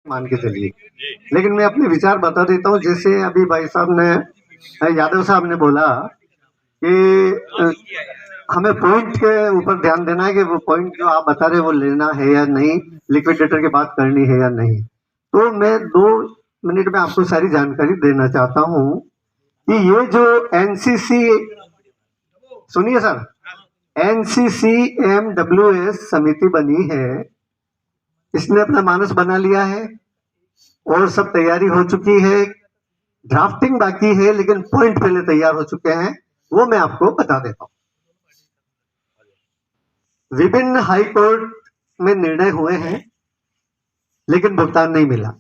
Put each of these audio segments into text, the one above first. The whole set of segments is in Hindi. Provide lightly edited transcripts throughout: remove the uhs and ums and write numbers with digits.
मान के चलिए। लेकिन मैं अपने विचार बता देता हूँ। जैसे अभी भाई साहब ने, यादव साहब ने बोला कि हमें पॉइंट के ऊपर ध्यान देना है कि वो पॉइंट जो आप बता रहे हैं वो लेना है या नहीं, लिक्विडेटर की बात करनी है या नहीं। तो मैं 2 मिनट में आपको सारी जानकारी देना चाहता हूँ कि ये जो एनसीसी, सुनिए सर, NCCMWS समिति बनी है, इसने अपना मानस बना लिया है और सब तैयारी हो चुकी है। ड्राफ्टिंग बाकी है लेकिन पॉइंट पहले तैयार हो चुके हैं, वो मैं आपको बता देता हूं। विभिन्न हाई कोर्ट में निर्णय हुए हैं लेकिन भुगतान नहीं मिला।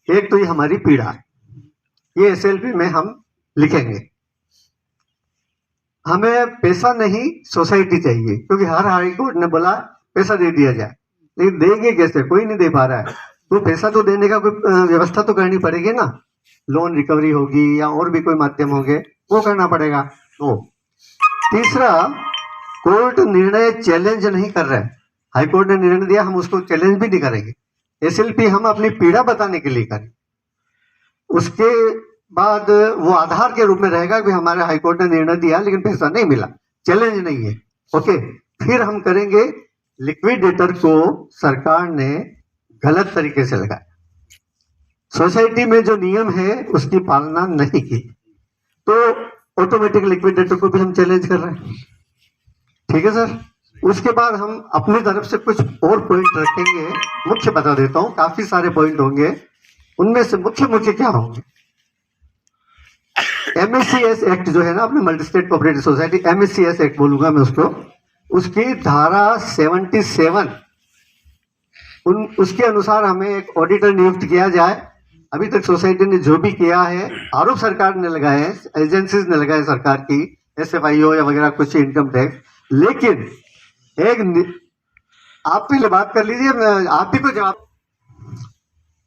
एक तो ये हमारी पीड़ा है, ये SLP में हम लिखेंगे। हमें पैसा नहीं, सोसाइटी चाहिए, क्योंकि हर हाई कोर्ट ने बोला पैसा दे दिया जाए, लेकिन देंगे कैसे? कोई नहीं दे पा रहा है। तो पैसा तो देने का कोई व्यवस्था तो करनी पड़ेगी ना। लोन रिकवरी होगी या और भी कोई माध्यम होंगे, वो करना पड़ेगा। तो तीसरा, कोर्ट निर्णय चैलेंज नहीं कर रहे। हाई कोर्ट ने निर्णय दिया, हम उसको चैलेंज भी नहीं करेंगे। SLP हम अपनी पीड़ा बताने के लिए करें। उसके बाद वो आधार के रूप में रहेगा कि हमारे हाई कोर्ट ने निर्णय दिया लेकिन पैसा नहीं मिला, चैलेंज नहीं है। ओके, फिर हम करेंगे लिक्विडेटर को सरकार ने गलत तरीके से लगाया, सोसाइटी में जो नियम है उसकी पालना नहीं की, तो ऑटोमेटिक लिक्विडेटर को भी हम चैलेंज कर रहे हैं। ठीक है सर। उसके बाद हम अपनी तरफ से कुछ और पॉइंट रखेंगे। मुख्य बता देता हूं, काफी सारे पॉइंट होंगे, उनमें से मुख्य मुख्य क्या होंगे। MSCS एक्ट जो है ना, अपने multi state cooperative society, MSCS act बोलूंगा मैं उसको, उसकी धारा 77 उसके अनुसार हमें एक ऑडिटर नियुक्त किया जाए। अभी तक सोसाइटी ने जो भी किया है, आरोप सरकार ने लगाए हैं, एजेंसीज ने लगाए सरकार की, SFIO या वगैरह कुछ इनकम टैक्स। लेकिन एक आप पहले बात कर लीजिए, आप भी कुछ जवाब।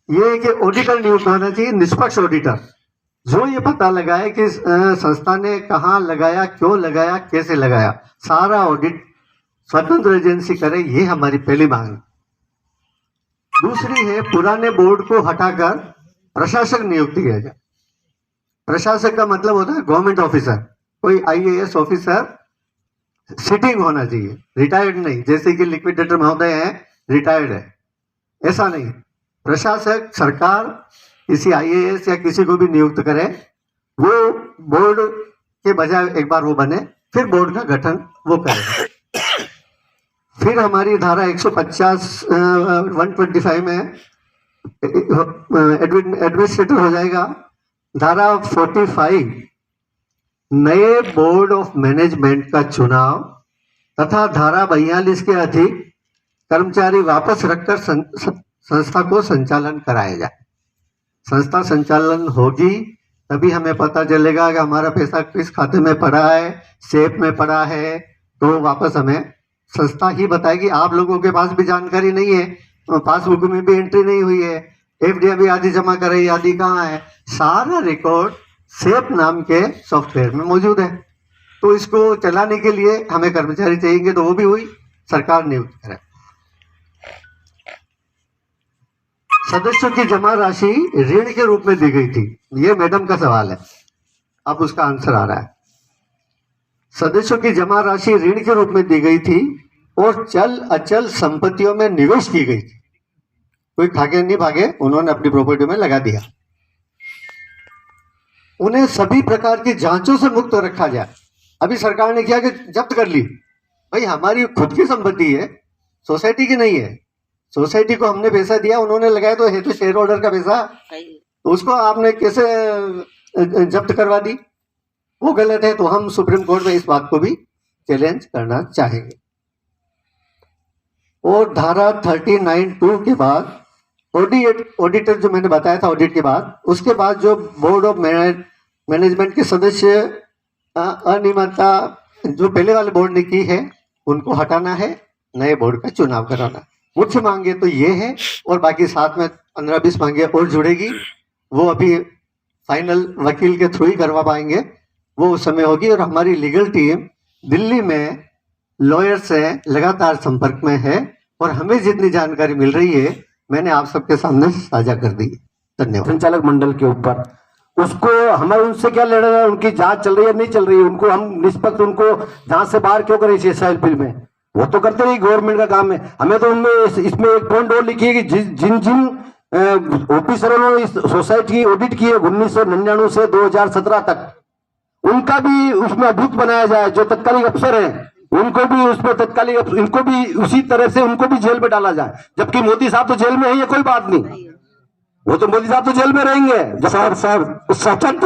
ये है कि ऑडिटर नियुक्त होना चाहिए, निष्पक्ष ऑडिटर, जो ये पता लगाए कि संस्था ने कहाँ लगाया, क्यों लगाया, कैसे लगाया, सारा ऑडिट स्वतंत्र एजेंसी करे, ये हमारी पहली मांग है। दूसरी है, पुराने बोर्ड को हटाकर प्रशासक नियुक्त किया जाए। प्रशासक का मतलब होता है गवर्नमेंट ऑफिसर, कोई IAS ऑफिसर सिटिंग होना चाहिए, रिटायर्ड नहीं, जैसे कि लिक्विडेटर महोदय हैं रिटायर्ड है, ऐसा नहीं। प्रशासक सरकार किसी IAS या किसी को भी नियुक्त करे, वो बोर्ड के बजाय एक बार वो बने, फिर बोर्ड का गठन वो करे। फिर हमारी धारा 125 में एडमिनिस्ट्रेटर हो जाएगा। धारा 45 नए बोर्ड ऑफ मैनेजमेंट का चुनाव तथा धारा 42 के अधिक कर्मचारी वापस रखकर संस्था को संचालन कराया जाए। संस्था संचालन होगी तभी हमें पता चलेगा कि हमारा पैसा किस खाते में पड़ा है, सेफ में पड़ा है, तो वापस हमें संस्था ही बताएगी। आप लोगों के पास भी जानकारी नहीं है, पासबुक में भी एंट्री नहीं हुई है, FD अभी आधी जमा करे, आधी कहाँ है, सारा रिकॉर्ड सेफ नाम के सॉफ्टवेयर में मौजूद है। तो इसको चलाने के लिए हमें कर्मचारी चाहिए, तो वो भी हुई सरकार नियुक्त करे। सदस्यों की जमा राशि ऋण के रूप में दी गई थी, ये मैडम का सवाल है, अब उसका आंसर आ रहा है। सदस्यों की जमा राशि ऋण के रूप में दी गई थी और चल अचल संपत्तियों में निवेश की गई थी। कोई खाके नहीं भागे, उन्होंने अपनी प्रॉपर्टी में लगा दिया। उन्हें सभी प्रकार की जांचों से मुक्त रखा जाए। अभी सरकार ने किया कि जब्त कर ली, भाई हमारी खुद की संपत्ति है, सोसाइटी की नहीं है। सोसाइटी को हमने पैसा दिया, उन्होंने लगाया, तो है तो शेयर होल्डर का पैसा, तो उसको आपने कैसे जब्त करवा दी? वो गलत है। तो हम सुप्रीम कोर्ट में इस बात को भी चैलेंज करना चाहेंगे। और धारा 39(2) के बाद ऑडिटर जो मैंने बताया था, ऑडिट के बाद, उसके बाद जो बोर्ड ऑफ मैनेजमेंट के सदस्य अनियमितता जो पहले वाले बोर्ड ने की है, उनको हटाना है, नए बोर्ड का चुनाव कराना। मुख्य मांगे तो ये है, और बाकी साथ में 15-20 मांगे और जुड़ेगी, वो अभी फाइनल वकील के थ्रू ही करवा पाएंगे, वो उस समय होगी। और हमारी लीगल टीम दिल्ली में लॉयर से लगातार संपर्क में है, और हमें जितनी जानकारी मिल रही है मैंने आप सबके सामने साझा कर दी। धन्यवाद। संचालक मंडल के ऊपर उसको हमारे उनसे क्या लेना है, उनकी जांच चल रही है नहीं चल रही है, उनको हम निष्पक्ष उनको जांच से बाहर क्यों करें इस एसआईएल बिल में? वो तो करते रही, गवर्नमेंट का काम है। हमें तो उनमें इसमें एक पॉइंट और लिखी है कि जिन जिन ऑफिसरों ने इस सोसाइटी की ऑडिट की है 1999 से 2017 तक, उनका भी उसमें अभियुक्त बनाया जाए। जो तत्कालिक अफसर हैं उनको भी उसमें तत्कालिक, इनको भी उसी तरह से उनको भी जेल में डाला जाए। जबकि मोदी साहब तो जेल में है, ये कोई बात नहीं, वो तो मोदी साहब तो जेल में रहेंगे। सर स्वतंत्र